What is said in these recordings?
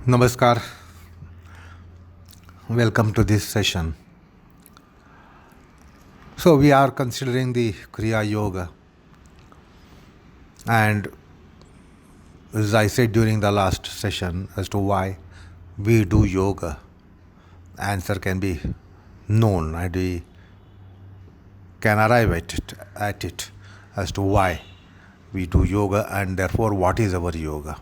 Namaskar. Welcome to this session. So we are considering the Kriya Yoga, and as I said during the last session as to why we do yoga, answer can be known and we can arrive at it as to why we do yoga and therefore what is our yoga.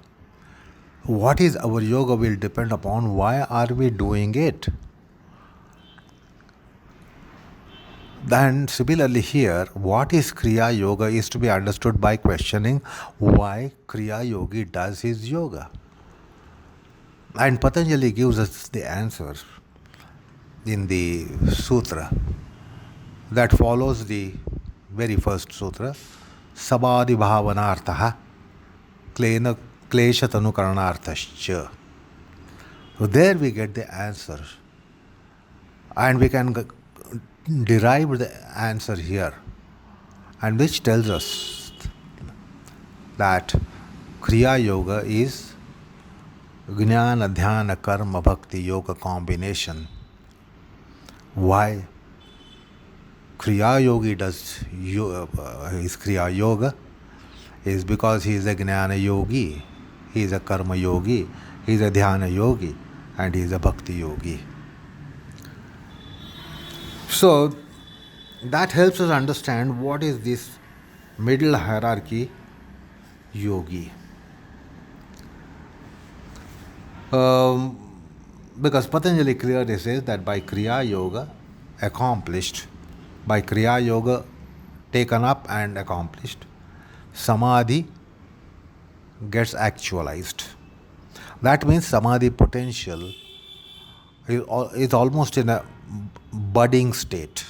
What is our yoga will depend upon why are we doing it. Then similarly here, what is Kriya Yoga is to be understood by questioning why Kriya Yogi does his yoga. And Patanjali gives us the answer in the sutra that follows the very first sutra, Sabadi Bhavana rthah, Klesha tanu karnarthascha. So there we get the answer. And we can derive the answer here, and which tells us that Kriya Yoga is Jnana, Dhyana, Karma, Bhaktiyoga combination. Why Kriya Yogi does his Kriya Yoga is because he is a Jnana Yogi, he is a Karma Yogi, he is a Dhyana Yogi, and he is a Bhakti Yogi. So that helps us understand what is this middle hierarchy yogi. Because Patanjali clearly says that by Kriya Yoga accomplished, by Kriya Yoga taken up and accomplished, Samadhi gets actualized. That means Samadhi potential is almost in a budding state.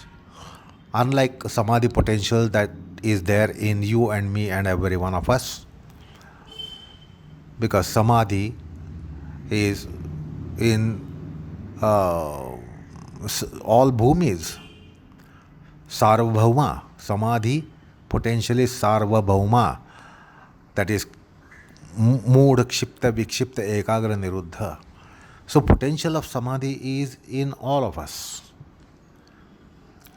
Unlike Samadhi potential that is there in you and me and every one of us. Because Samadhi is in all bhumis. Sarvabhauma. Samadhi potential is Sarvabhauma. That is Mood, Kshipta, Vikshipta, Ekagra, Niruddha. So potential of Samadhi is in all of us.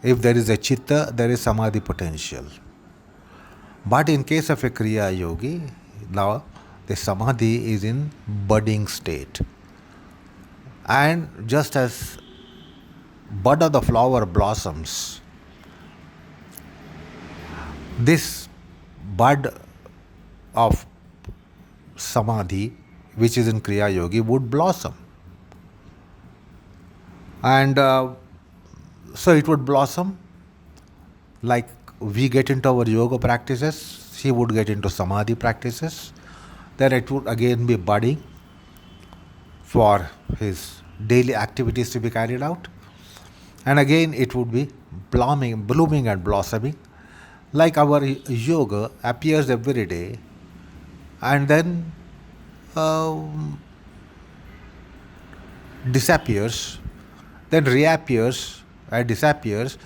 If there is a Citta, there is Samadhi potential. But in case of a Kriya Yogi, now the Samadhi is in budding state. And just as bud of the flower blossoms, this bud of Samadhi, which is in Kriya Yogi, would blossom. And so it would blossom like we get into our yoga practices, he would get into Samadhi practices. Then it would again be budding for his daily activities to be carried out. And again it would be blooming and blossoming. Like our yoga appears every day and then disappears, then reappears and disappears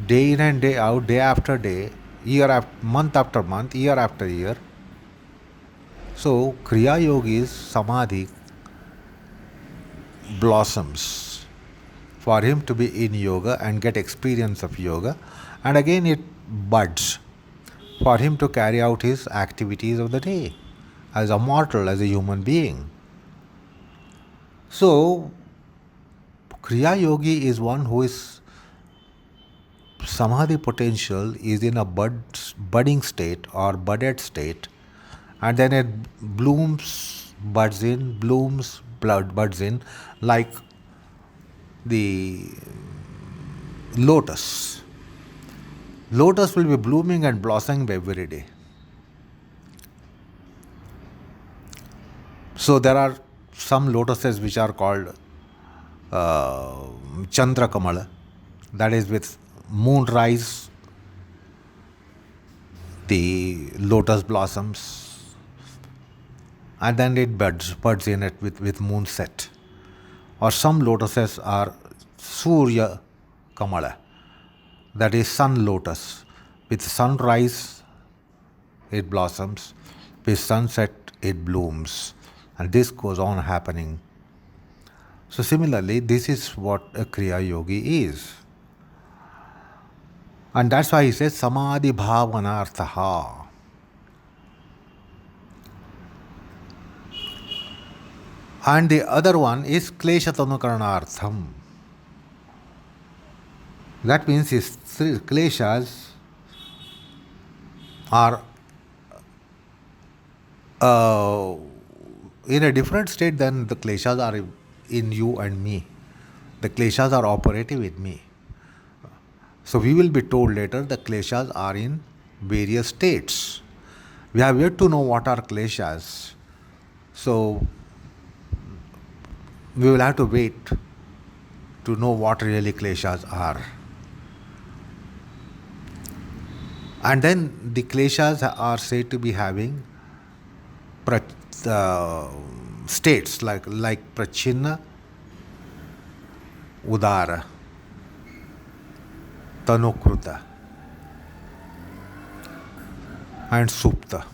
day in and day out, day after day, month after month, year after year. So Kriya Yogi's Samadhi blossoms for him to be in yoga and get experience of yoga, and again it buds for him to carry out his activities of the day as a mortal, as a human being. So Kriya Yogi is one who is Samadhi potential is in a budding state or budded state, and then it blooms, buds in, buds in, like the lotus. Lotus will be blooming and blossoming every day. So there are some lotuses which are called Chandra Kamala, that is with moonrise, the lotus blossoms, and then it buds in it with moonset. Or some lotuses are Surya Kamala, that is sun lotus. With sunrise it blossoms, with sunset it blooms, And this goes on happening. So similarly, this is what a Kriya Yogi is. And that's why he says Samadhi Bhavana rthah. And the other one is Klesha Tanukaranartham. That means his kleshas are in a different state than the kleshas are in you and me. The kleshas are operative in me. So we will be told later the kleshas are in various states. We have yet to know what are kleshas. So we will have to wait to know what really kleshas are. And then the kleshas are said to be having states like prachinna, udara, tanukruta, and supta.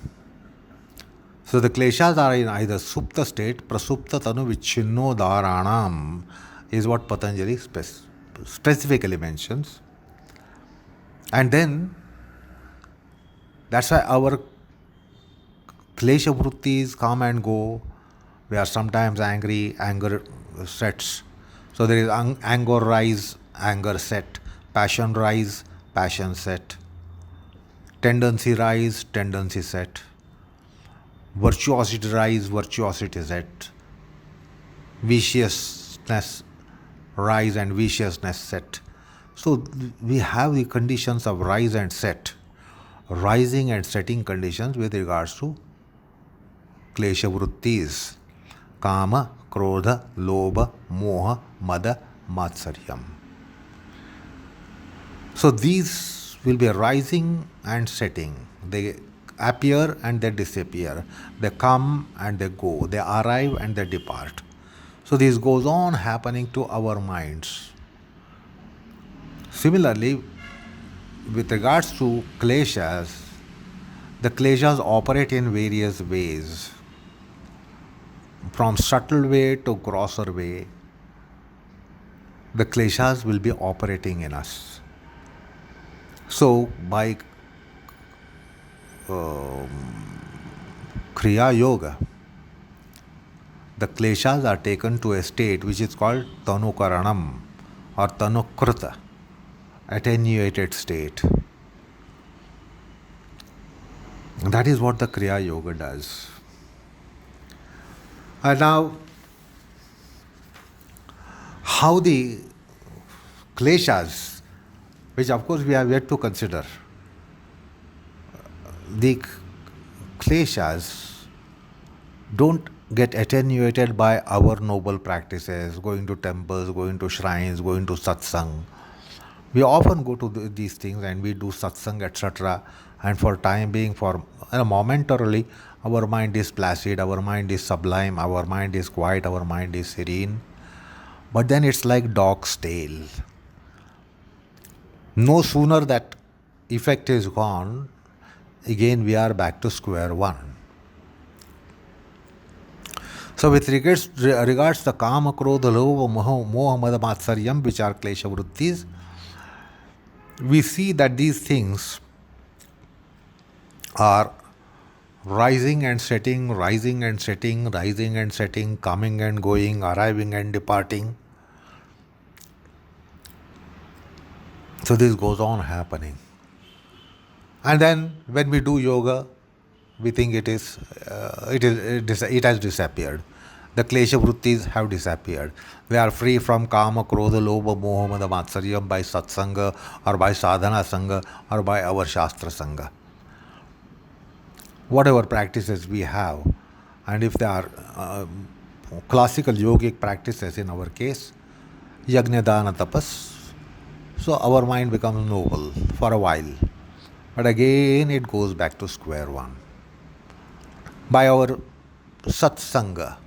So the kleshas are in either supta state, prasupta tanu vichinno dharanam is what Patanjali specifically mentions. And then that's why our klesha vrittis come and go. We are sometimes angry, anger sets. So there is anger rise, anger set. Passion rise, passion set. Tendency rise, tendency set. Virtuosity rise, virtuosity set. Viciousness rise and viciousness set. So we have the conditions of rise and set. Rising and setting conditions with regards to klesha vrittis. Kama, Krodha, Lobha, Moha, Mada, Matsaryam. So these will be rising and setting. They appear and they disappear. They come and they go. They arrive and they depart. So this goes on happening to our minds. Similarly, with regards to kleshas, the kleshas operate in various ways. From subtle way to grosser way, the kleshas will be operating in us. So by Kriya Yoga, the kleshas are taken to a state which is called tanukaranam or tanukrita, attenuated state. And that is what the Kriya Yoga does. And now, how the kleshas, which of course we have yet to consider, the kleshas don't get attenuated by our noble practices, going to temples, going to shrines, going to satsang. We often go to these things and we do satsang, etc. And for time being, for momentarily, our mind is placid, our mind is sublime, our mind is quiet, our mind is serene. But then it's like dog's tail. No sooner that effect is gone, again we are back to square one. So with regards to kama, krodha, lobha, moha, mada, matsaryam, which are klesha vrittis, we see that these things are rising and setting, rising and setting, rising and setting, coming and going, arriving and departing. So this goes on happening. And then when we do yoga, we think it has disappeared. The klesha vrittis have disappeared. We are free from kama, krodha, lobha, moha, mada, matsaryam by satsanga or by sadhana sangha or by our shastra sangha. Whatever practices we have, and if they are classical yogic practices in our case, yajna, dana, tapas, so our mind becomes noble for a while. But again it goes back to square one. By our satsanga,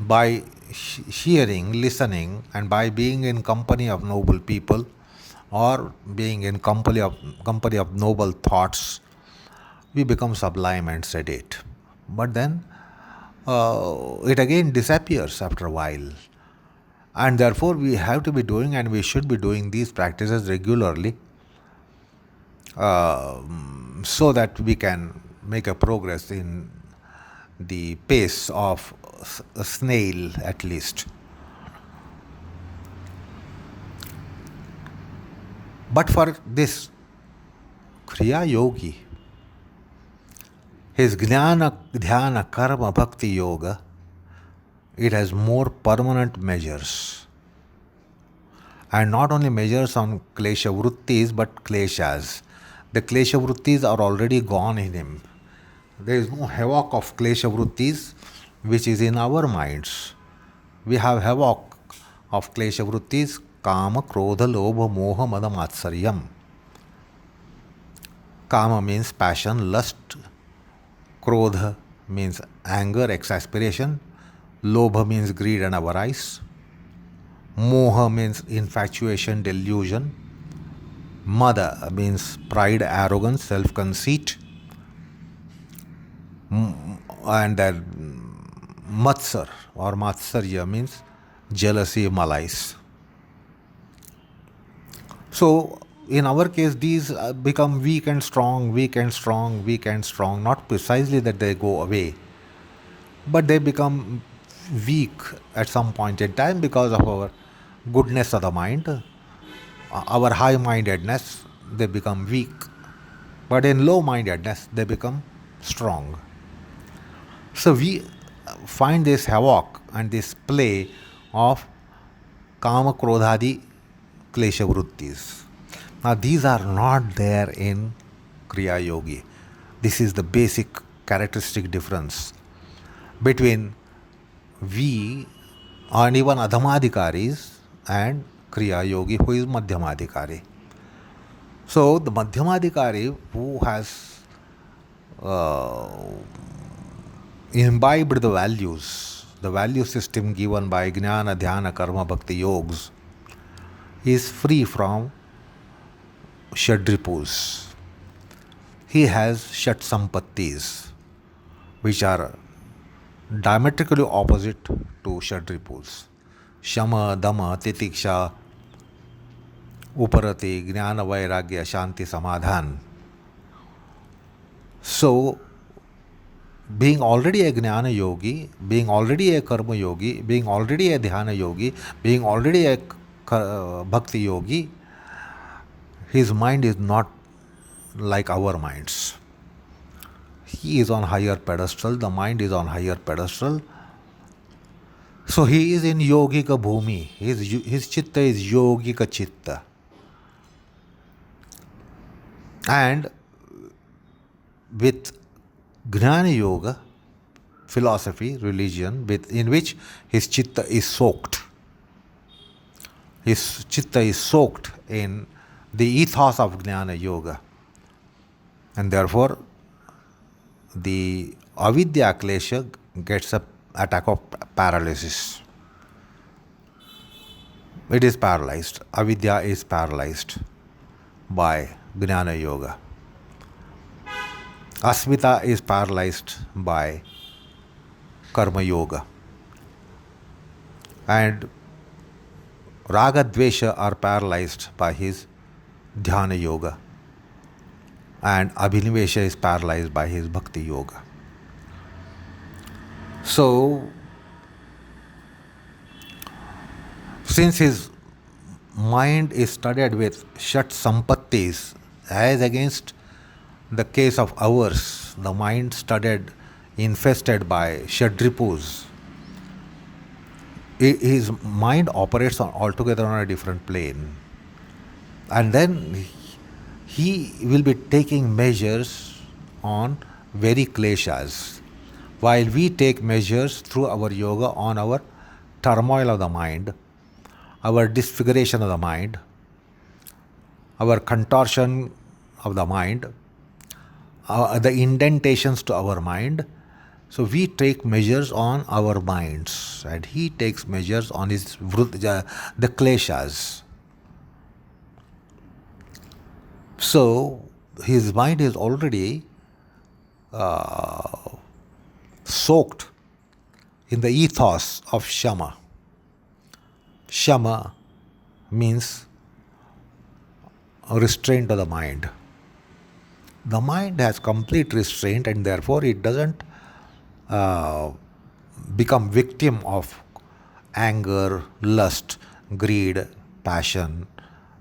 by hearing, listening, and by being in company of noble people or being in company of noble thoughts, we become sublime and sedate. But then it again disappears after a while. And therefore, we have to be doing and we should be doing these practices regularly so that we can make a progress in the pace of a snail at least. But for this Kriya yogi, his Jnana, Dhyana, Karma, Bhaktiyoga, it has more permanent measures. And not only measures on Klesha Vrittis, but Kleshas. The Klesha Vrittis are already gone in him. There is no havoc of Klesha Vrittis which is in our minds. We have havoc of Klesha Vrittis, Kama, Krodha, Lobha, Moha, Mada, Matsaryam. Kama means passion, lust. Krodha means anger, exasperation. Lobha means greed and avarice. Moha means infatuation, delusion. Mada means pride, arrogance, self-conceit. And then Matsar or Matsarya means jealousy, malice. So, in our case, these become weak and strong, weak and strong, weak and strong. Not precisely that they go away, but they become weak at some point in time because of our goodness of the mind, our high-mindedness, they become weak. But in low-mindedness, they become strong. So we find this havoc and this play of Kama, Krodhadi, Klesha Vrittis. Now these are not there in Kriya Yogi. This is the basic characteristic difference between we and even Adhamadhikaris and Kriya Yogi who is Madhyamadhikari. So the Madhyamadhikari who has imbibed the value system given by Jnana, Dhyana, Karma, Bhakti yogs, is free from Shadripus. He has Shat Sampattis, which are diametrically opposite to Shadripus. Shama, Dama, Titiksha, Uparati, Jnana, Vairagya, Shanti, Samadhan. So, being already a Jnana yogi, being already a Karma yogi, being already a Dhyana yogi, being already a Bhakti yogi, his mind is not like our minds. He is on higher pedestal, the mind is on higher pedestal. So he is in yogika bhumi. His chitta is yogika chitta. And with Jnana Yoga, philosophy, religion, in which his chitta is soaked. His chitta is soaked in the ethos of Jnana Yoga. And therefore, the Avidya Klesha gets an attack of paralysis. It is paralyzed. Avidya is paralyzed by Jnana Yoga. Asmita is paralyzed by Karmayoga. And Raga-dvesha are paralyzed by his Dhyana Yoga. And Abhinives is paralyzed by his Bhakti Yoga. So, since his mind is studied with Shat Sampattis, as against the case of ours, the mind studied, infested by Shadripus, his mind operates altogether on a different plane. And then he will be taking measures on very kleshas, while we take measures through our yoga on our turmoil of the mind, our disfiguration of the mind, our contortion of the mind, the indentations to our mind. So we take measures on our minds, and he takes measures on his the kleshas. So his mind is already soaked in the ethos of shama. Shama means restraint of the mind. The mind has complete restraint and therefore it doesn't become victim of anger, lust, greed, passion,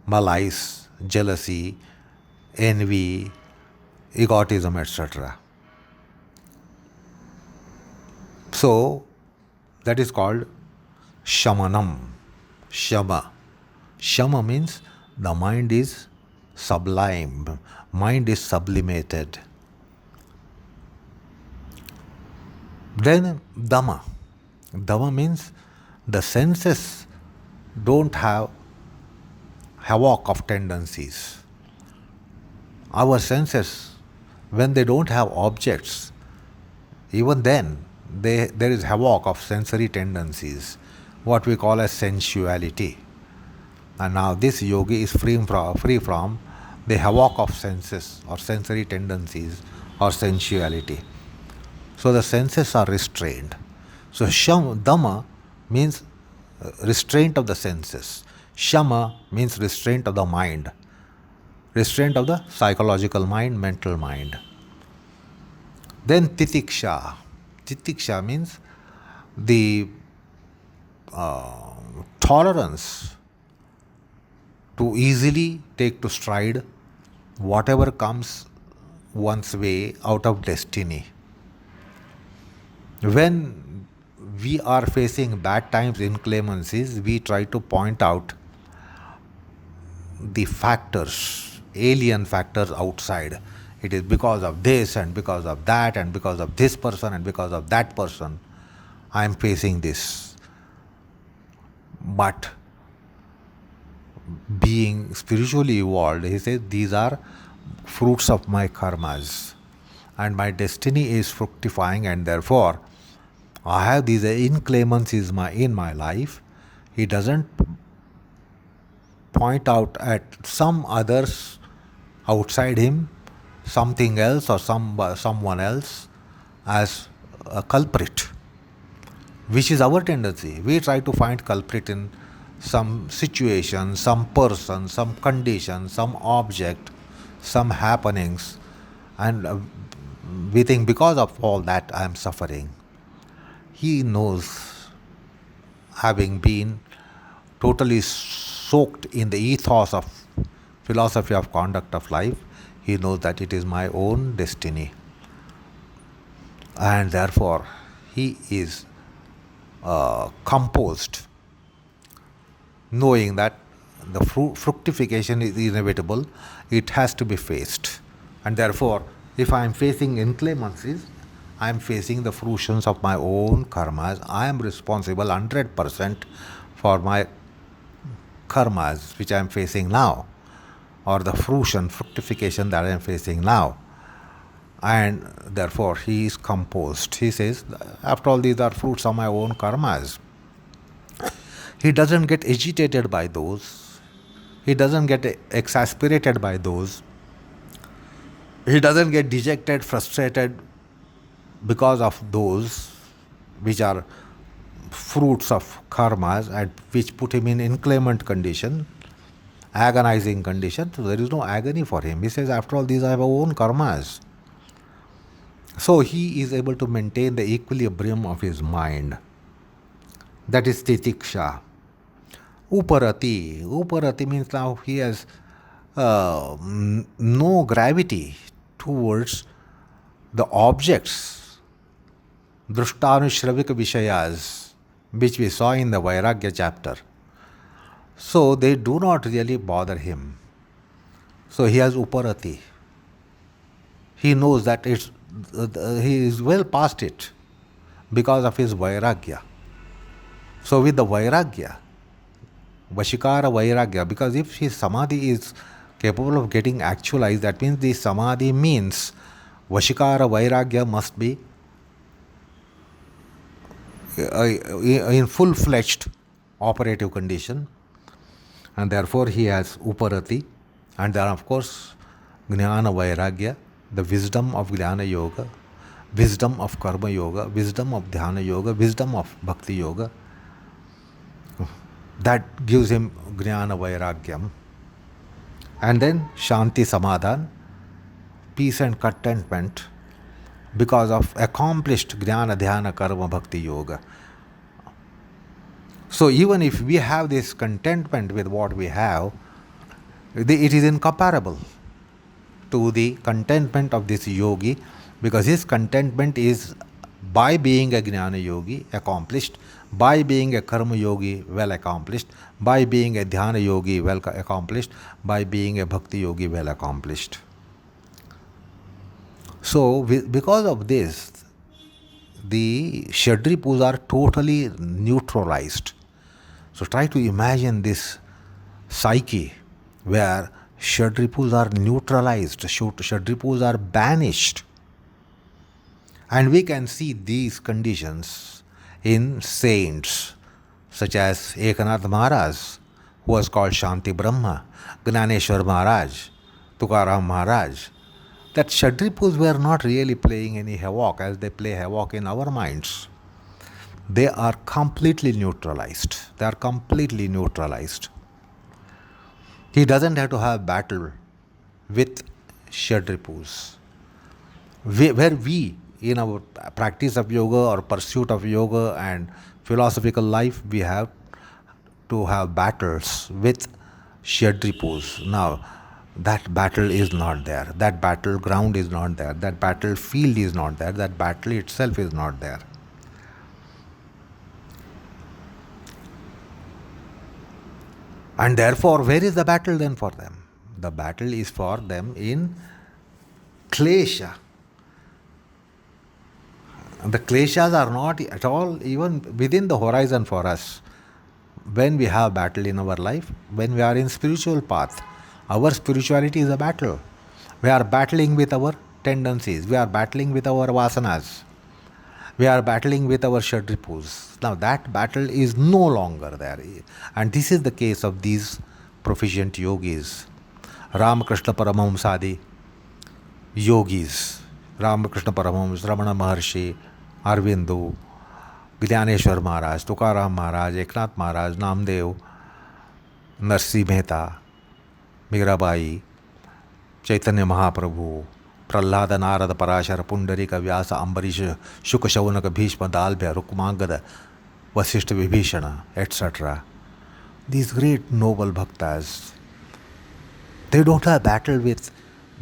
malice, jealousy, envy, egotism, etc. So that is called shamanam. Shama. Shama means the mind is sublime, mind is sublimated. Then Dhamma. Dhamma means the senses don't have havoc of tendencies. Our senses, when they don't have objects, even then there is havoc of sensory tendencies, what we call as sensuality. And now this yogi is free from the havoc of senses or sensory tendencies or sensuality. So the senses are restrained. So Dhamma means restraint of the senses. Shama means restraint of the mind. Restraint of the psychological mind, mental mind. Then Titiksha. Titiksha means the tolerance to easily take to stride whatever comes one's way out of destiny. When we are facing bad times, inclemencies, we try to point out the factors, alien factors outside. It is because of this and because of that and because of this person and because of that person I am facing this. But being spiritually evolved, he says, these are fruits of my karmas and my destiny is fructifying and therefore I have these inclemencies in my life. He doesn't point out at some others outside him, something else or someone else as a culprit, which is our tendency. We try to find culprit in some situation, some person, some condition, some object, some happenings, and we think because of all that I am suffering. He knows, having been totally soaked in the ethos of philosophy of conduct of life, he knows that it is my own destiny. And therefore, he is composed, knowing that the fructification is inevitable, it has to be faced. And therefore, if I am facing inclemencies, I am facing the fruitions of my own karmas. I am responsible 100% for my karmas which I am facing now, or the fructification that I am facing now. And therefore he is composed. He says, after all, these are fruits of my own karmas. He doesn't get agitated by those. He doesn't get exasperated by those. He doesn't get dejected, frustrated because of those which are fruits of karmas and which put him in inclement condition, agonizing condition. So there is no agony for him. He says, after all, these are our own karmas. So he is able to maintain the equilibrium of his mind. That is titiksha. Uparati. Uparati means now he has no gravity towards the objects, drishtanushravika vishayas, which we saw in the Vairagya chapter. So they do not really bother him. So he has uparati. He knows that he is well past it because of his Vairagya. So with the Vairagya, Vashikara Vairagya, because if his samadhi is capable of getting actualized, that means the samadhi means Vashikara Vairagya must be in full-fledged operative condition, and therefore he has uparati, and then of course Jnana Vairagya, the wisdom of Jnana Yoga, wisdom of Karmayoga, wisdom of Dhyana Yoga, wisdom of Bhaktiyoga. That gives him Jnana Vairagyam. And then Shanti Samadhan, peace and contentment, because of accomplished Jnana Dhyana Karma Bhakti Yoga. So even if we have this contentment with what we have, it is incomparable to the contentment of this yogi, because his contentment is by being a Jnana yogi accomplished, by being a Karma yogi well accomplished, by being a Dhyana yogi well accomplished, by being a Bhakti yogi well accomplished. So because of this, the Shadripus are totally neutralized. So try to imagine this psyche where Shadripus are neutralized, Shadripus are banished. And we can see these conditions in saints such as Ekanath Maharaj, who was called Shanti Brahma, Gnaneshwar Maharaj, Tukaram Maharaj, that Shadripus were not really playing any havoc as they play havoc in our minds. They are completely neutralized. They are completely neutralized. He doesn't have to have battle with Shadripus. Where we, in our practice of yoga or pursuit of yoga and philosophical life, we have to have battles with Shadripus. Now, that battle is not there. That battleground is not there. That battlefield is not there. That battle itself is not there. And therefore, where is the battle then for them? The battle is for them in klesha. And the kleshas are not at all even within the horizon for us. When we have battle in our life, when we are in spiritual path, our spirituality is a battle. We are battling with our tendencies. We are battling with our vasanas. We are battling with our Shadripus. Now that battle is no longer there. And this is the case of these proficient yogis. Ramakrishna Paramahamsadi yogis. Ramakrishna Paramahams, Ramana Maharshi, Arvindu, Jnaneshwar Maharaj, Tukaram Maharaj, Eknath Maharaj, Namdev, Narsi Mehta, Mirabai, Chaitanya Mahaprabhu, Prahlada Narada Parashara Pundarika Vyasa Ambarish Shuka Shaunaka Bhishma Dalbhya Rukmangada Vasishta Vibhishana, etc. These great noble bhaktas, they don't have battle with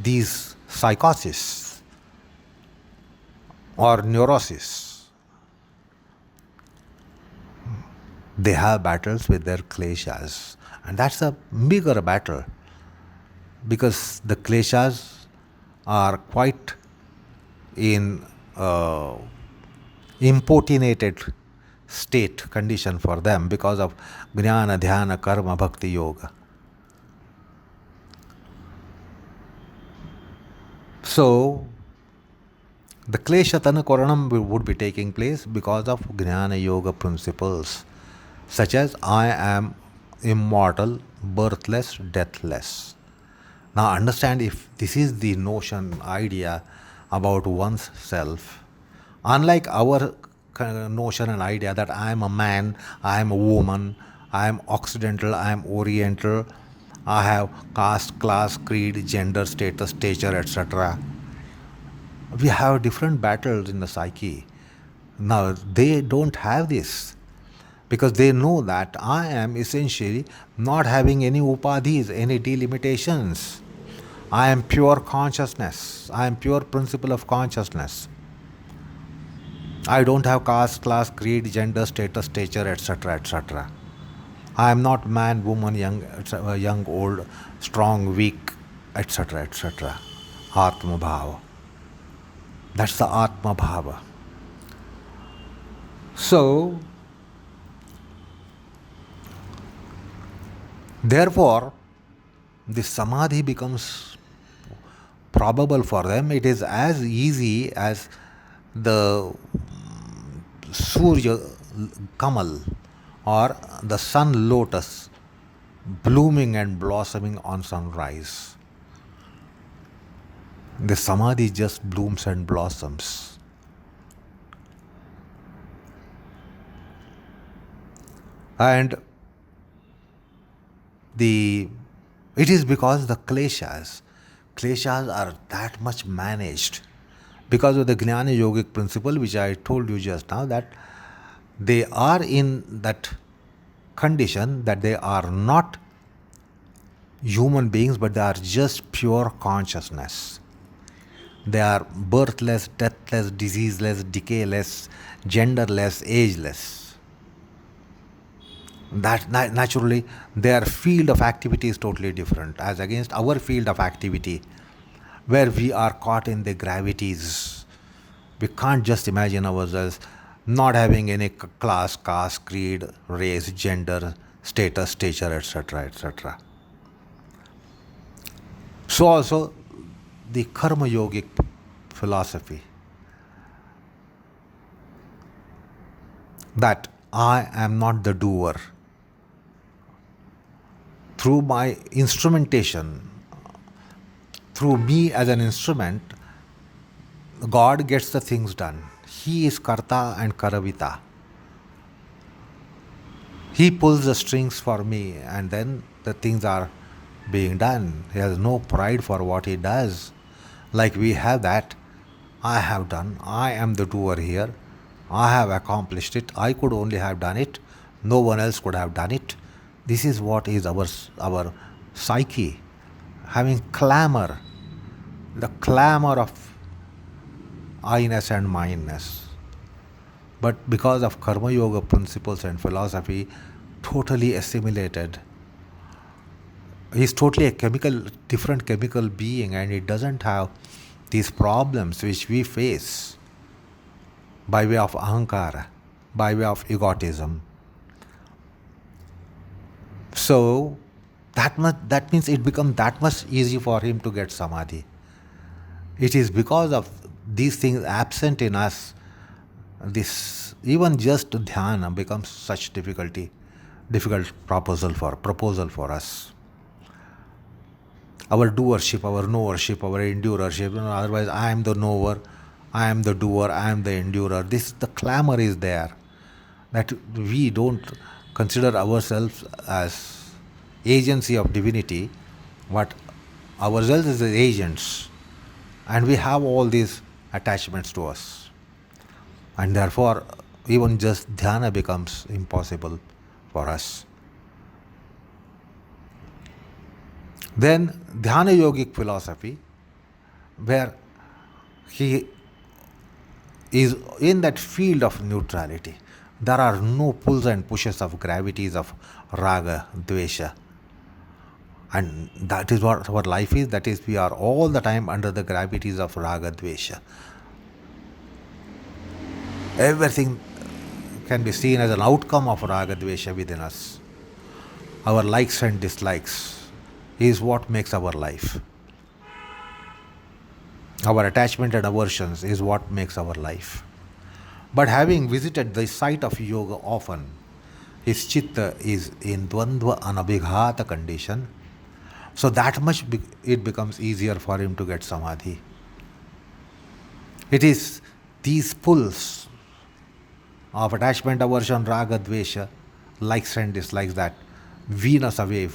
these psychosis or neurosis. They have battles with their kleshas, and that's a bigger battle, because the kleshas are quite in importunated state condition for them because of Jnana, Dhyana, Karma, Bhakti Yoga. So, the Klesha Tanu Koranam would be taking place because of Jnana Yoga principles, such as I am immortal, birthless, deathless. Now understand, if this is the notion, idea about one's self, unlike our notion and idea that I am a man, I am a woman, I am Occidental, I am Oriental, I have caste, class, creed, gender, status, stature, etc. We have different battles in the psyche. Now they don't have this, because they know that I am essentially not having any upadhis, any delimitations. I am pure consciousness. I am pure principle of consciousness. I don't have caste, class, creed, gender, status, stature, etc., etc. I am not man, woman, young, old, strong, weak, etc., etc. Atma Bhava. That's the Atma Bhava. So, therefore, this samadhi becomes probable for them. It is as easy as the Surya Kamal or the sun lotus blooming and blossoming on sunrise. The samadhi just blooms and blossoms And the it is because the kleshas are that much managed because of the Jnana yogic principle, which I told you just now, that they are in that condition that they are not human beings, but they are just pure consciousness. They are birthless, deathless, diseaseless, decayless, genderless, ageless. That naturally their field of activity is totally different as against our field of activity, where we are caught in the gravities. We can't just imagine ourselves not having any class, caste, creed, race, gender, status, stature, etc., etc. So also the Karmayogic philosophy, that I am not the doer. Through my instrumentation, through me as an instrument, God gets the things done. He is karta and karavita. He pulls the strings for me, and then the things are being done. He has no pride for what he does. Like we have that. I have done. I am the doer here. I have accomplished it. I could only have done it. No one else could have done it. This is what is our psyche. Having clamor, the clamor of I-ness and mine-ness. But because of Karma Yoga principles and philosophy, totally assimilated. He's totally a different chemical being, and he doesn't have these problems which we face by way of ahankara, by way of egotism. So that means it becomes that much easy for him to get samadhi. It is because of these things absent in us, this even just dhyana becomes such difficult proposal for us. Our doership, our knowership, our endurership. Otherwise, I am the knower, I am the doer, I am the endurer. The clamor is there, that we don't consider ourselves as agency of divinity, but ourselves as the agents, and we have all these attachments to us, and therefore even just dhyana becomes impossible for us. Then Dhyana yogic philosophy, where he is in that field of neutrality. There are no pulls and pushes of gravities of raga, dvesha. And that is what our life is. That is, we are all the time under the gravities of raga, dvesha. Everything can be seen as an outcome of raga, dvesha within us. Our likes and dislikes is what makes our life. Our attachment and aversions is what makes our life. But having visited the site of yoga often, his chitta is in dvandva anabhighata condition, so that much it becomes easier for him to get samadhi. It is these pulls of attachment, aversion, raga, dvesha, likes and dislikes that wean us away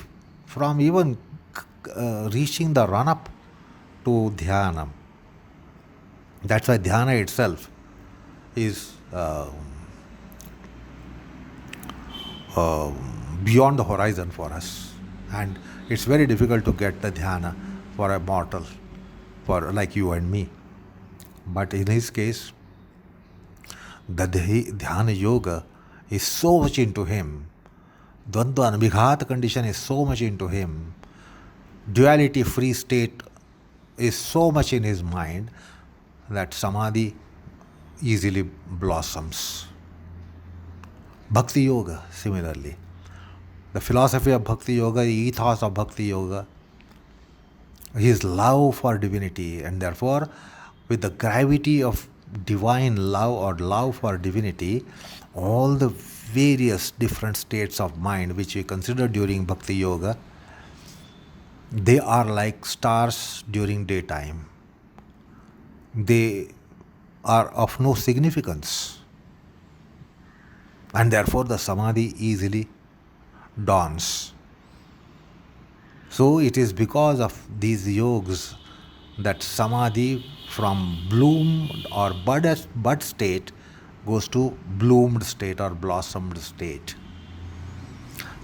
from even reaching the run-up to dhyana. That's why dhyana itself is beyond the horizon for us. And it's very difficult to get the dhyana for a mortal, for like you and me. But in his case, the dhyana yoga is so much into him. Dvandva anabhighata condition is so much into him. Duality free state is so much in his mind that samadhi easily blossoms. Bhaktiyoga, similarly. The philosophy of Bhaktiyoga, the ethos of Bhaktiyoga, his love for divinity, and therefore, with the gravity of divine love or love for divinity, all the various different states of mind which we consider during Bhaktiyoga, they are like stars during daytime. They are of no significance. and therefore the samadhi easily dawns. So it is because of these yogs that samadhi from bloomed or bud state goes to bloomed state or blossomed state.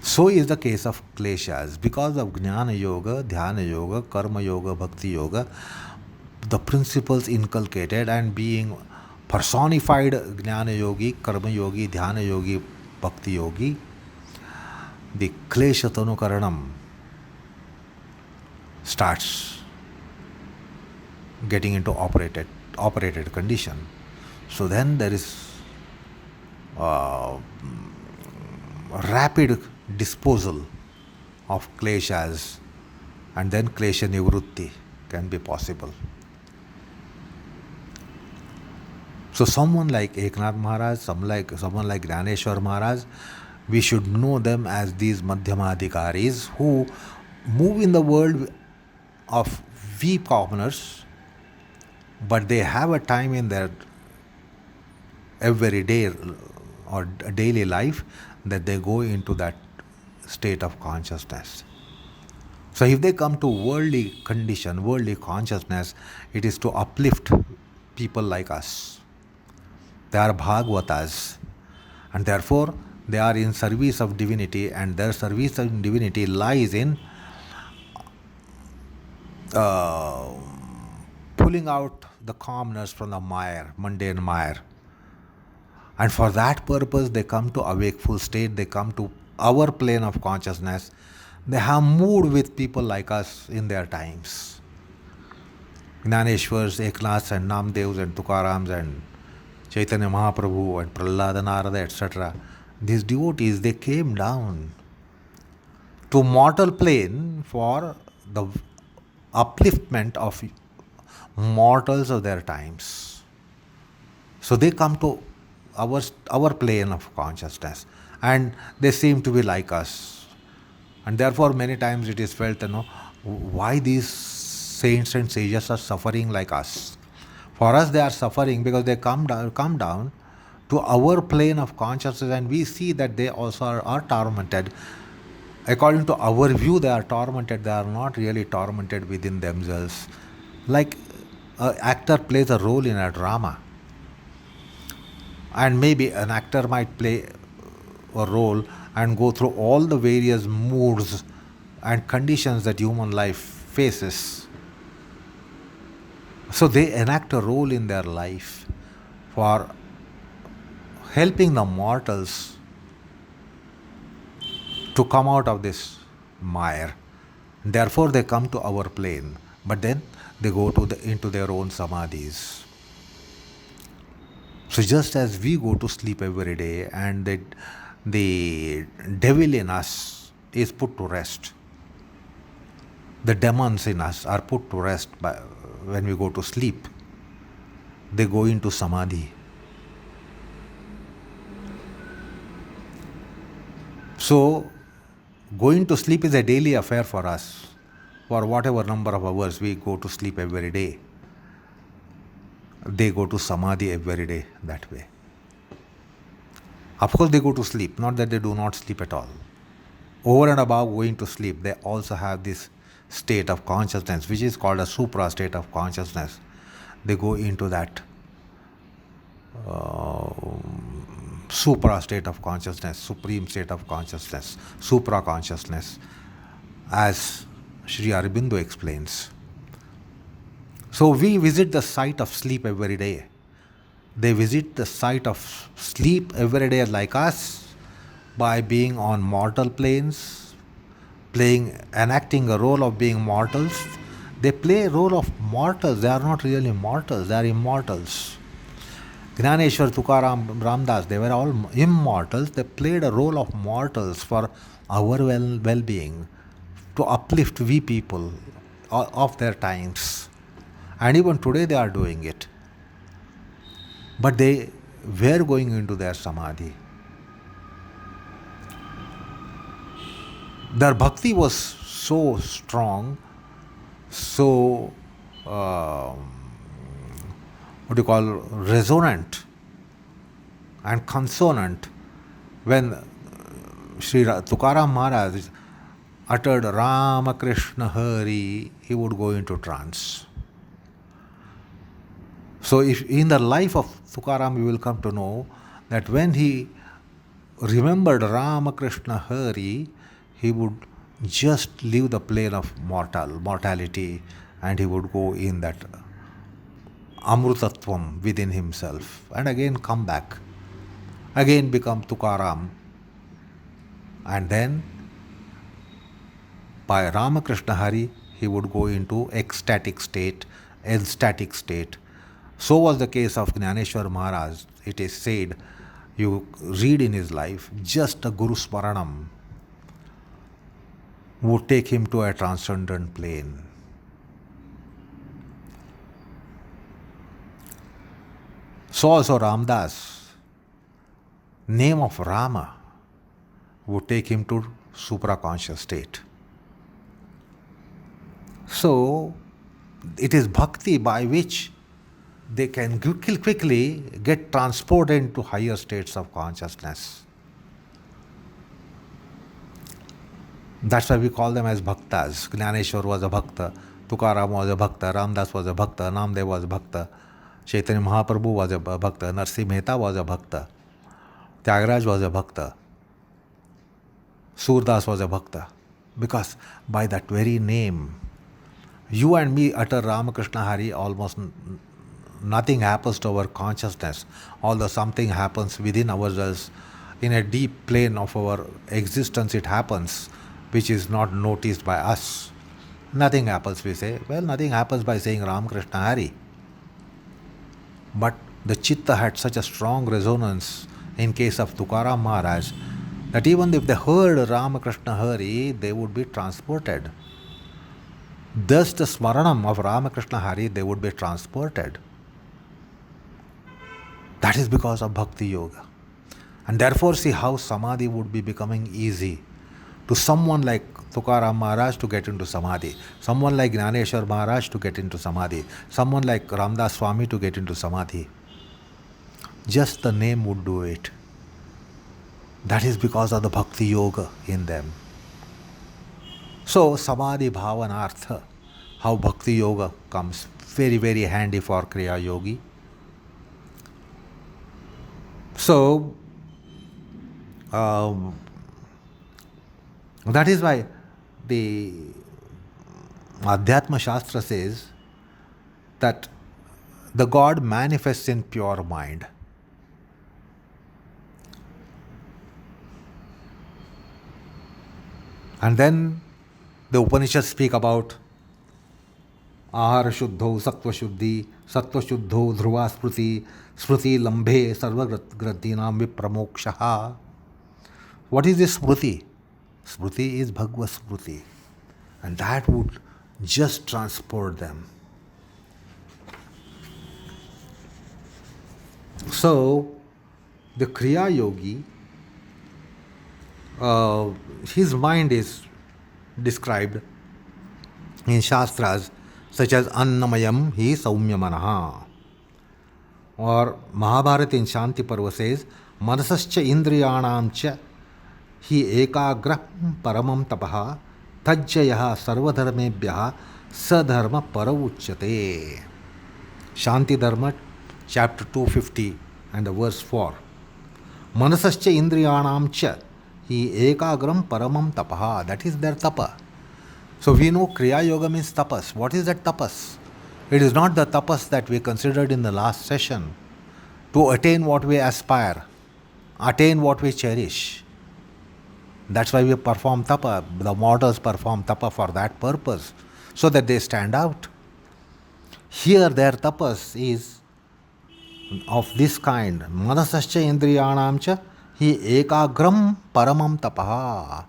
So is the case of kleshas. Because of jnana yoga, dhyana yoga, karmayoga, bhaktiyoga, the principles inculcated and being personified jnana yogi, karma yogi, dhyana yogi, bhakti yogi, the klesha tanu karanam starts getting into operated condition. So then there is rapid disposal of kleshas, and then klesha nivrutti can be possible. So someone like Eknath Maharaj, someone like Gyaneshwar Maharaj, we should know them as these madhyamadhikaris who move in the world of we commoners, but they have a time in their everyday or daily life that they go into that state of consciousness. So if they come to worldly condition, worldly consciousness, it is to uplift people like us. They are Bhagavatas, and therefore they are in service of divinity, and their service of divinity lies in pulling out the commoners from the mire, mundane mire. And for that purpose, they come to awakeful state, they come to our plane of consciousness. They have moved with people like us in their times. Jnaneshwars, Eknaths and Namdevs and Tukarams and Chaitanya Mahaprabhu and Prahlada Narada, etc. These devotees, they came down to mortal plane for the upliftment of mortals of their times. So they come to our plane of consciousness, and they seem to be like us. And therefore many times it is felt, why these saints and sages are suffering like us. For us they are suffering because they come down to our plane of consciousness, and we see that they also are tormented. According to our view, they are tormented. They are not really tormented within themselves. Like an actor plays a role in a drama, and maybe an actor might play a role and go through all the various moods and conditions that human life faces. So they enact a role in their life for helping the mortals to come out of this mire. Therefore they come to our plane, but then they go into their own samadhis. So just as we go to sleep every day and the devil in us is put to rest, the demons in us are put to rest when we go to sleep. They go into samadhi. So going to sleep is a daily affair for us. For whatever number of hours we go to sleep every day, they go to samadhi every day that way. Of course they go to sleep, not that they do not sleep at all. Over and above going to sleep, they also have this state of consciousness, which is called a supra state of consciousness. They go into that supra state of consciousness, supreme state of consciousness, supra consciousness, as Sri Aurobindo explains. So we visit the site of sleep every day. They visit the site of sleep every day like us by being on mortal planes, enacting a role of being mortals. They play a role of mortals. They are not really mortals, they are immortals. Jnaneshwar, Tukaram, Ramdas, they were all immortals. They played a role of mortals for our well-being, to uplift we people of their times. And even today they are doing it. But they were going into their samadhi. Their bhakti was so strong, so resonant and consonant, when Tukaram Maharaj uttered Rama Krishna Hari, he would go into trance. So if in the life of Tukaram you will come to know that when he remembered Rama Krishna Hari, he would just leave the plane of mortality, and he would go in that amrutatvam within himself and again come back, again become Tukaram, and then by Ramakrishna Hari he would go into ecstatic state, ecstatic state. So was the case of Jnaneshwar Maharaj. It is said, you read in his life, just a Guru Smaranam would take him to a transcendent plane. So also Ramdas, name of Rama would take him to supraconscious state. So it is bhakti by which they can quickly get transported into higher states of consciousness. That's why we call them as bhaktas. Jnaneshwar was a bhakta, Tukaram was a bhakta, Ramdas was a bhakta, Namdev was a bhakta, Chaitanya Mahaprabhu was a bhakta, Narsi Mehta was a bhakta, Tyagaraj was a bhakta, Surdas was a bhakta. Because by that very name, you and me utter Ramakrishna Hari, almost nothing happens to our consciousness, although something happens within ourselves. In a deep plane of our existence it happens, which is not noticed by us. Nothing happens, we say. Well, nothing happens by saying Ramakrishna Hari. But the Citta had such a strong resonance in case of Tukaram Maharaj that even if they heard Ramakrishna Hari, they would be transported. Thus the Smaranam of Ramakrishna Hari, they would be transported. That is because of Bhaktiyoga. And therefore see how Samadhi would be becoming easy to someone like Tukaram Maharaj to get into Samadhi, someone like Jnaneshwar Maharaj to get into Samadhi, someone like Ramdas Swami to get into Samadhi. Just the name would do it. That is because of the Bhaktiyoga in them. So Samadhi Bhavanartha, how Bhaktiyoga comes very, very handy for Kriya Yogi. So that is why the Adhyatma Shastra says that the God manifests in pure mind. And then the Upanishads speak about Ahara Shuddho, Sattva Shuddhi, Sattva Shuddho, Dhruva Spruti, Spruti Lambhe, Sarva Gradinam Vipramokshaha. What is this Spruti? Spruti is Bhagavad Spruti. And that would just transport them. So, the Kriya Yogi, his mind is described in Shastras such as Annamayam hi Saumya Manaha. Or Mahabharata in Shanti Parva says, Manasascha Indriyanam cha hi ekagra paramam tapaha tajjayaha sarvadharmebhyaha sadharma parawuchyate. Shanti Dharma, chapter 250 and the verse 4. Manasascha Indriyanam cha hi ekagram paramam tapaha. That is their tapa. So we know Kriya Yoga means tapas. What is that tapas? It is not the tapas that we considered in the last session. To attain what we aspire, attain what we cherish. That's why we perform tapa. The mortals perform tapa for that purpose, so that they stand out. Here their tapas is of this kind. Manasascha indriyanam cha hi ekagram paramam tapaha.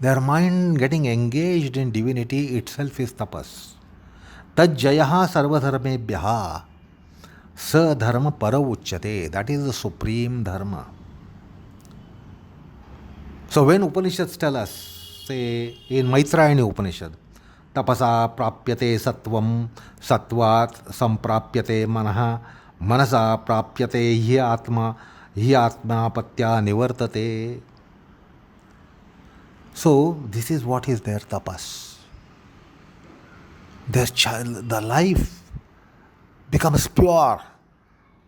Their mind getting engaged in divinity itself is tapas. Tajjayaha sarvadharmebhyaha sadharma parawuchyate. That is the supreme dharma. So when Upanishads tell us, say in Maitrayani Upanishad, tapasa prapyate sattvam, sattvat samprapyate manaha, manasa prapyate hi atma, hi atmapatya nivartate. So this is what is their tapas. Their child, the life becomes pure.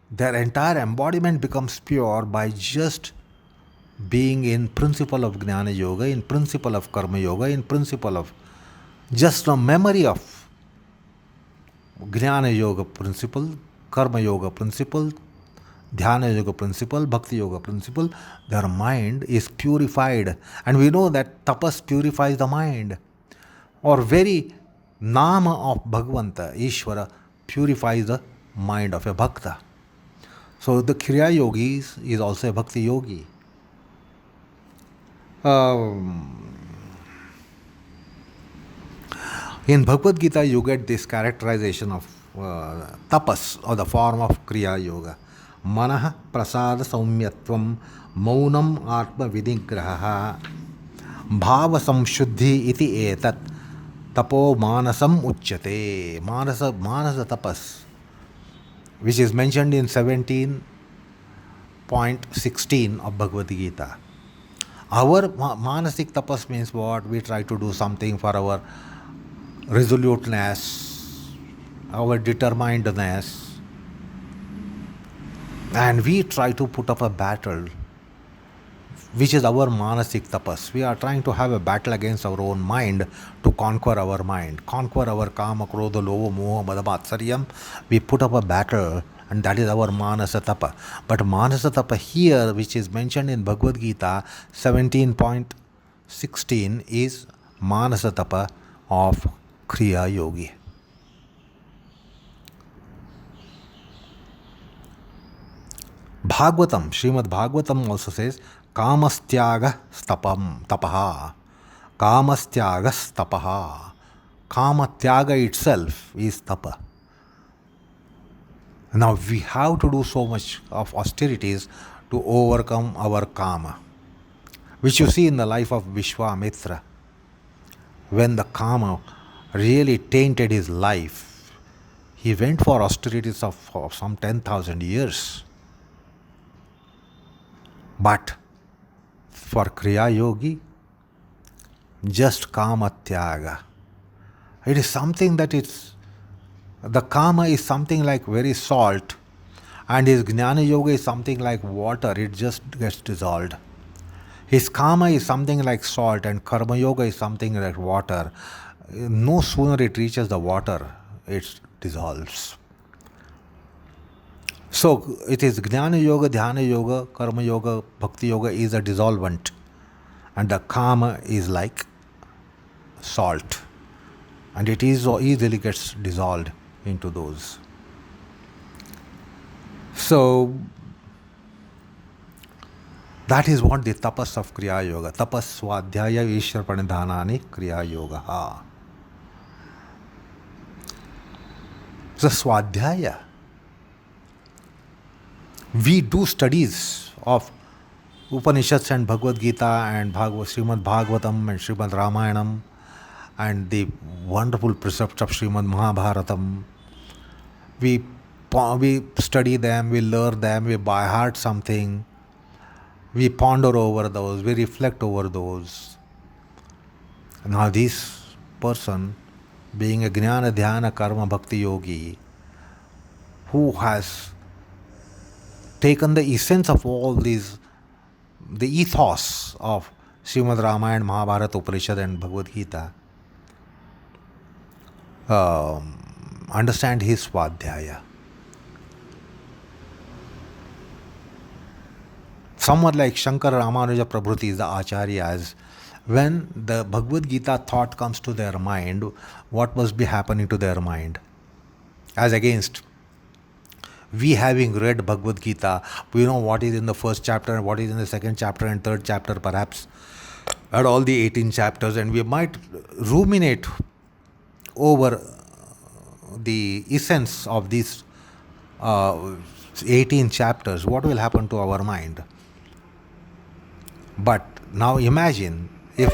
Their entire embodiment becomes pure by just being in principle of Jnana Yoga, in principle of Karmayoga, in principle of just a memory of Jnana Yoga principle, Karma Yoga principle, Dhyana Yoga principle, Bhakti Yoga principle. Their mind is purified. And we know that tapas purifies the mind. Or very Nama of Bhagavanta, Ishvara, purifies the mind of a Bhakta. So the Kriya Yogi is also a Bhakti Yogi. In Bhagavad Gita, you get this characterization of tapas, or the form of Kriya Yoga. Manaha prasada saumyatvam maunam atma vidigraha bhava samshuddhi iti etat tapo manasam uchyate. Manasa tapas, which is mentioned in 17.16 of Bhagavad Gita. Our manasik tapas means what? We try to do something for our resoluteness, our determinedness, and we try to put up a battle, which is our manasik tapas. We are trying to have a battle against our own mind to conquer our mind, conquer our kama, krodha, lova, moha, mada, matsaryam. We put up a battle, and that is our manasa tapa. But manasa tapa here, which is mentioned in Bhagavad Gita 17.16, is manasa tapa of Kriya Yogi. Bhagavatam, Srimad Bhagavatam also says, Kamastyaga tapaha. Kamastyaga tapaha. Kama tyaga itself is tapa. Now we have to do so much of austerities to overcome our kama, which you see in the life of Vishwamitra. When the kama really tainted his life, he went for austerities of some 10,000 years. But for Kriya Yogi, just kama tyaga. It is something that the kama is something like very salt, and his Jnana Yoga is something like water, it just gets dissolved. His kama is something like salt, and Karma Yoga is something like water. No sooner it reaches the water, it dissolves. So it is Jnana Yoga, Dhyana Yoga, Karma Yoga, Bhakti Yoga is a dissolvent, and the kama is like salt, and it easily gets dissolved into those. So that is what the tapas of Kriya Yoga. Tapas swadhyaya ishwar pranidhanani Kriya Yoga. So swadhyaya. We do studies of Upanishads and Bhagavad Gita and Srimad Bhagavatam and Srimad Ramayanam and the wonderful precepts of Srimad Mahabharatam. We study them, we learn them, we by heart something, we ponder over those, we reflect over those. Now this person, being a Jnana, Dhyana, Karma, Bhakti Yogi, who has taken the essence of all these, the ethos of Srimad Ramayana, Mahabharata, Upanishad and Bhagavad Gita, understand his swadhyaya. Someone like Shankara, Ramanuja, Prabhuti, the acharyas, when the Bhagavad Gita thought comes to their mind, what must be happening to their mind? As against we having read Bhagavad Gita, we know what is in the first chapter and what is in the second chapter and third chapter perhaps, and all the 18 chapters, and we might ruminate over the essence of these 18 chapters. What will happen to our mind? But now imagine if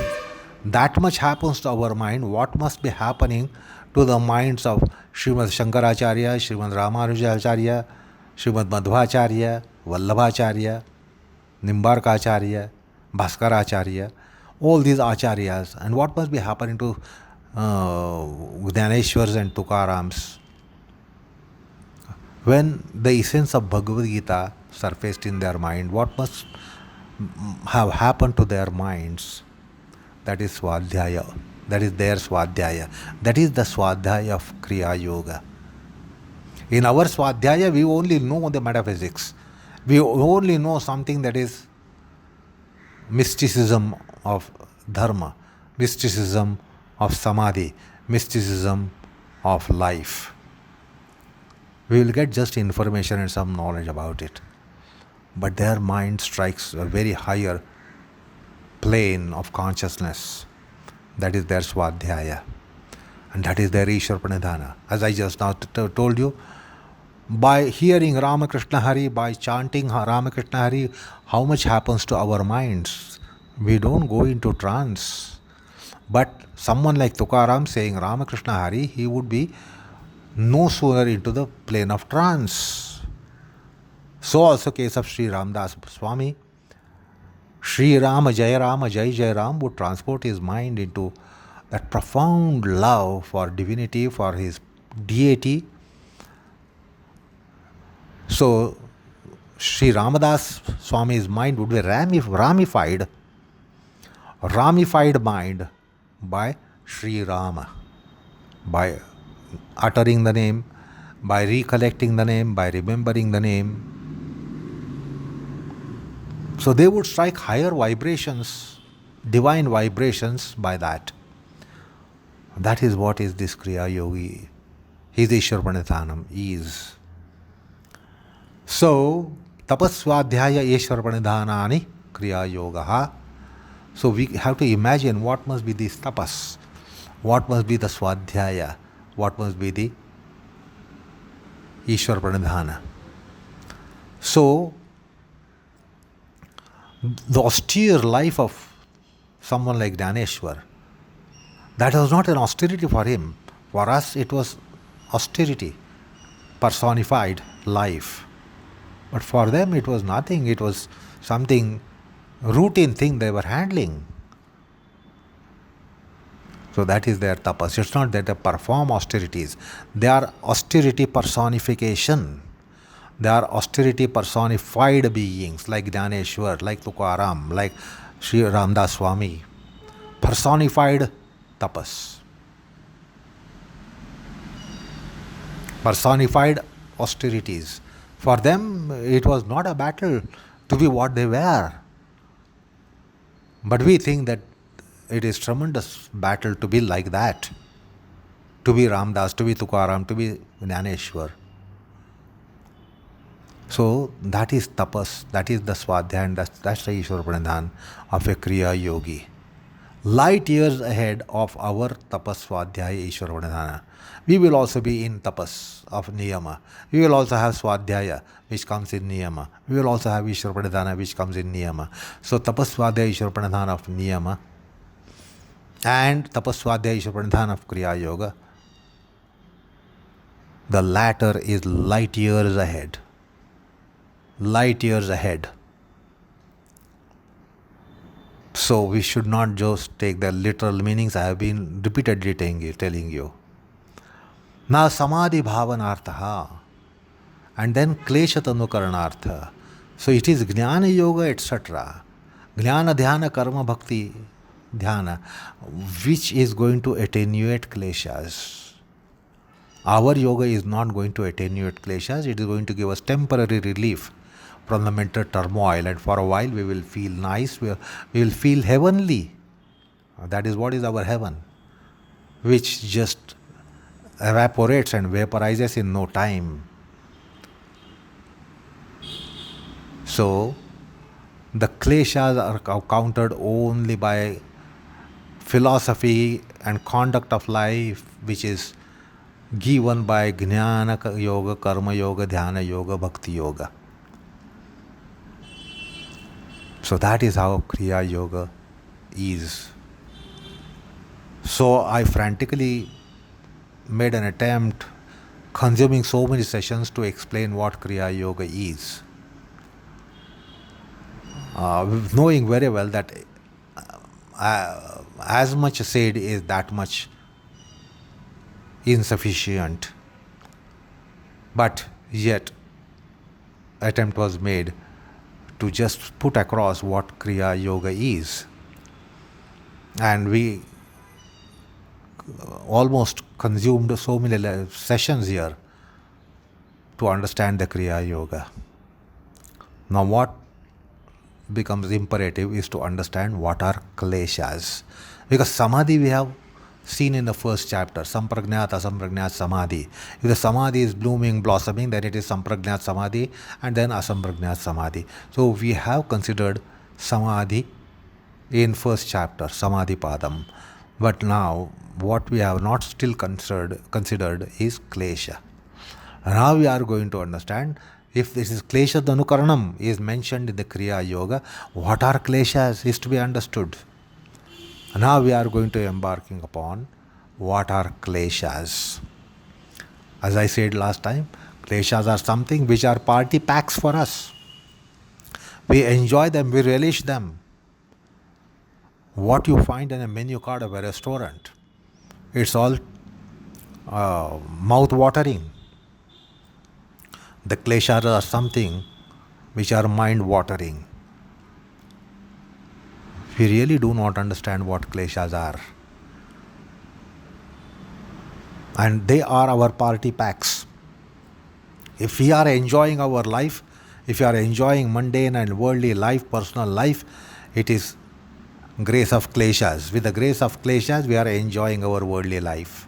that much happens to our mind, what must be happening to the minds of Srimad Shankaracharya, Srimad Ramanujacharya, Srimad Madhvacharya, Vallabhacharya, Nimbarkacharya, Bhaskaracharya, all these acharyas. And what must be happening to Jnaneshwars and Tukarams? When the essence of Bhagavad Gita surfaced in their mind, what must have happened to their minds? That is Swadhyaya. That is their Swadhyaya. That is the Swadhyaya of Kriya Yoga. In our Swadhyaya, we only know the metaphysics. We only know something that is mysticism of dharma, mysticism of samadhi, mysticism of life. We will get just information and some knowledge about it. But their mind strikes a very higher plane of consciousness. That is their Swadhyaya. And that is their Ishwar Pranidhana. As I just now told you, by hearing Ramakrishna Hari, by chanting Ramakrishna Hari, how much happens to our minds? We don't go into trance. But someone like Tukaram saying Ramakrishna Hari, he would be no sooner into the plane of trance. So also case of Sri Ramdas Swami. Sri Rama Jai Jai Ram would transport his mind into that profound love for divinity, for his deity. So Sri Ramadas Swami's mind would be ramified mind by Sri Rama, by uttering the name, by recollecting the name, by remembering the name. So they would strike higher vibrations, divine vibrations by that. That is what is this Kriya Yogi. His Ishwar Pranidhanam is. So, tapaswadhyaya Ishwar Pranidhanani Kriya Yoga. So we have to imagine what must be this tapas, what must be the swadhyaya, what must be the Ishwar Pranidhana. So, the austere life of someone like Dhaneshwar, that was not an austerity for him. For us, it was austerity, personified life. But for them, it was nothing. It was something routine thing they were handling. So that is their tapas. It's not that they perform austerities. They are austerity personification. They are austerity personified beings like Dhaneshwar, like Tukaram, like Sri Ramdas Swami. Personified tapas. Personified austerities. For them, it was not a battle to be what they were. But we think that it is tremendous battle to be like that. To be Ramdas, to be Tukaram, to be Dhaneshwar. So that is tapas, that is the swadhyaya, and that's the Ishwar Pranidhan of a Kriya Yogi. Light years ahead of our tapas swadhyaya Ishwar Pranidhana. We will also be in tapas of Niyama. We will also have swadhyaya which comes in Niyama. We will also have Ishwar Pranidhana which comes in Niyama. So tapas swadhyaya Ishwar Pranidhana of Niyama and tapas swadhyaya Ishwar Pranidhana of Kriya Yoga. The latter is light years ahead. Light years ahead. So we should not just take the literal meanings I have been repeatedly telling you. Now samadhi bhavanartha and then klesha tanu karnartha. So it is jnana yoga, etc. Jnana dhyana karma bhakti dhyana, which is going to attenuate kleshas. Our yoga is not going to attenuate kleshas. It is going to give us temporary relief from the mental turmoil, and for a while we will feel nice, we will feel heavenly. That is what is our heaven, which just evaporates and vaporizes in no time. So the kleshas are countered only by philosophy and conduct of life, which is given by Jnana Yoga, Karmayoga, Dhyana Yoga, Bhaktiyoga. So that is how Kriya Yoga is. So I frantically made an attempt, consuming so many sessions, to explain what Kriya Yoga is. knowing very well that as much said is that much insufficient. But yet, attempt was made to just put across what Kriya Yoga is. And we almost consumed so many sessions here to understand the Kriya Yoga. Now what becomes imperative is to understand what are kleshas. Because samadhi we have seen in the first chapter, sampragnat, asampragnat, samadhi. If the samadhi is blooming, blossoming, then it is sampragnat samadhi and then asampragnat samadhi. So we have considered samadhi in first chapter, samadhi padam. But now what we have not still considered is klesha. Now we are going to understand, if this is klesha dhanukaranam is mentioned in the Kriya Yoga, what are kleshas is to be understood. Now we are going to embarking upon what are kleshas. As I said last time, kleshas are something which are party packs for us. We enjoy them, we relish them. What you find in a menu card of a restaurant, it's all mouth-watering. The kleshas are something which are mind-watering. We really do not understand what kleshas are. And they are our party packs. If we are enjoying our life, if we are enjoying mundane and worldly life, personal life, it is grace of kleshas. With the grace of kleshas, we are enjoying our worldly life.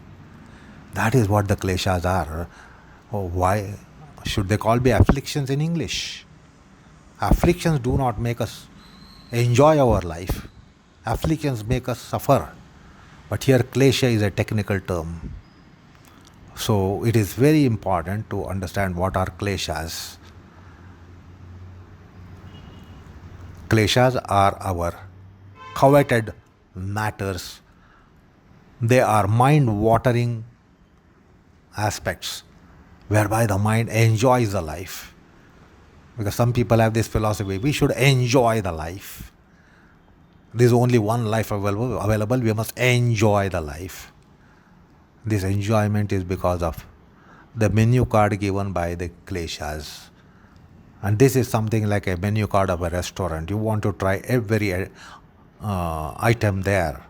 That is what the kleshas are. Oh, why should they call be afflictions in English? Afflictions do not make us enjoy our life. Afflictions make us suffer. But here klesha is a technical term. So it is very important to understand what are kleshas. Kleshas are our coveted matters. They are mind-watering aspects whereby the mind enjoys the life. Because some people have this philosophy, we should enjoy the life. There is only one life available, we must enjoy the life. This enjoyment is because of the menu card given by the kleshas. And this is something like a menu card of a restaurant. You want to try every item there.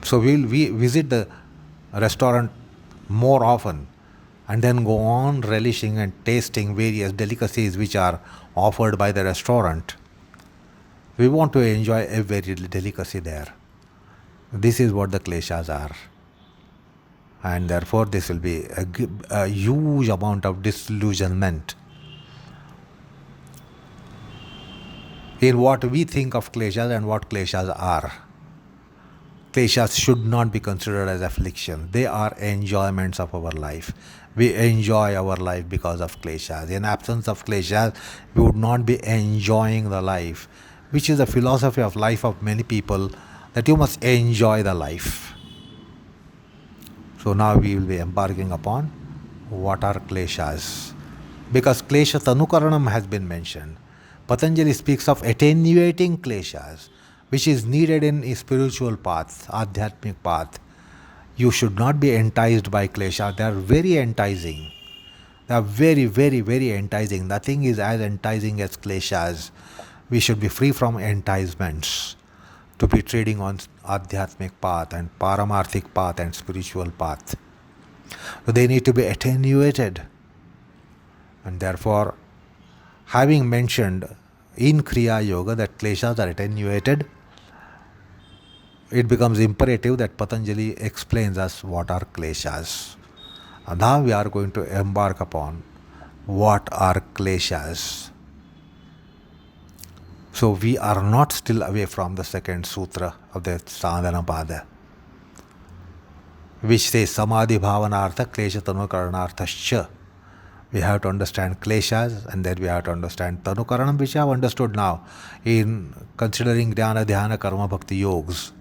So we visit the restaurant more often and then go on relishing and tasting various delicacies which are offered by the restaurant. We want to enjoy every delicacy there. This is what the kleshas are. And therefore this will be a huge amount of disillusionment in what we think of kleshas and what kleshas are. Kleshas should not be considered as affliction. They are enjoyments of our life. We enjoy our life because of kleshas. In absence of kleshas, we would not be enjoying the life, which is the philosophy of life of many people, that you must enjoy the life. So now we will be embarking upon what are kleshas. Because klesha tanukaranam has been mentioned. Patanjali speaks of attenuating kleshas, which is needed in a spiritual path, adhyatmic path. You should not be enticed by klesha. They are very enticing. They are very, very, very enticing. Nothing is as enticing as kleshas. We should be free from enticements to be trading on adhyatmic path and paramarthic path and spiritual path. So they need to be attenuated. And therefore, having mentioned in Kriya Yoga that kleshas are attenuated, it becomes imperative that Patanjali explains us what are kleshas. And now we are going to embark upon what are kleshas. So we are not still away from the second sutra of the Sadhana Pada, which says Samadhi Bhavanartha Klesha Tanukaranarthascha. We have to understand kleshas and then we have to understand tanukaranam, which I have understood now in considering Dhyana, Dhyana, Karma, Bhakti yogas.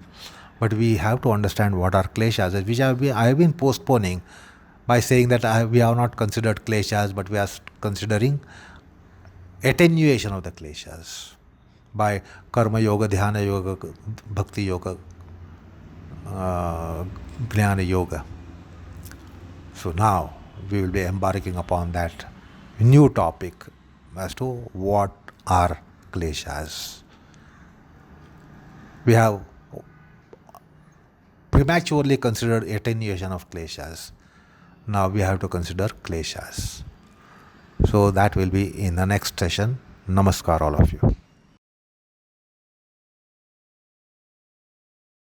But we have to understand what are kleshas, which I have been postponing by saying that we have not considered kleshas, but we are considering attenuation of the kleshas by Karmayoga, Dhyana Yoga, Bhaktiyoga, Jnana Yoga. So now we will be embarking upon that new topic as to what are kleshas. We have prematurely considered attenuation of kleshas. Now we have to consider kleshas. So that will be in the next session. Namaskar, all of you.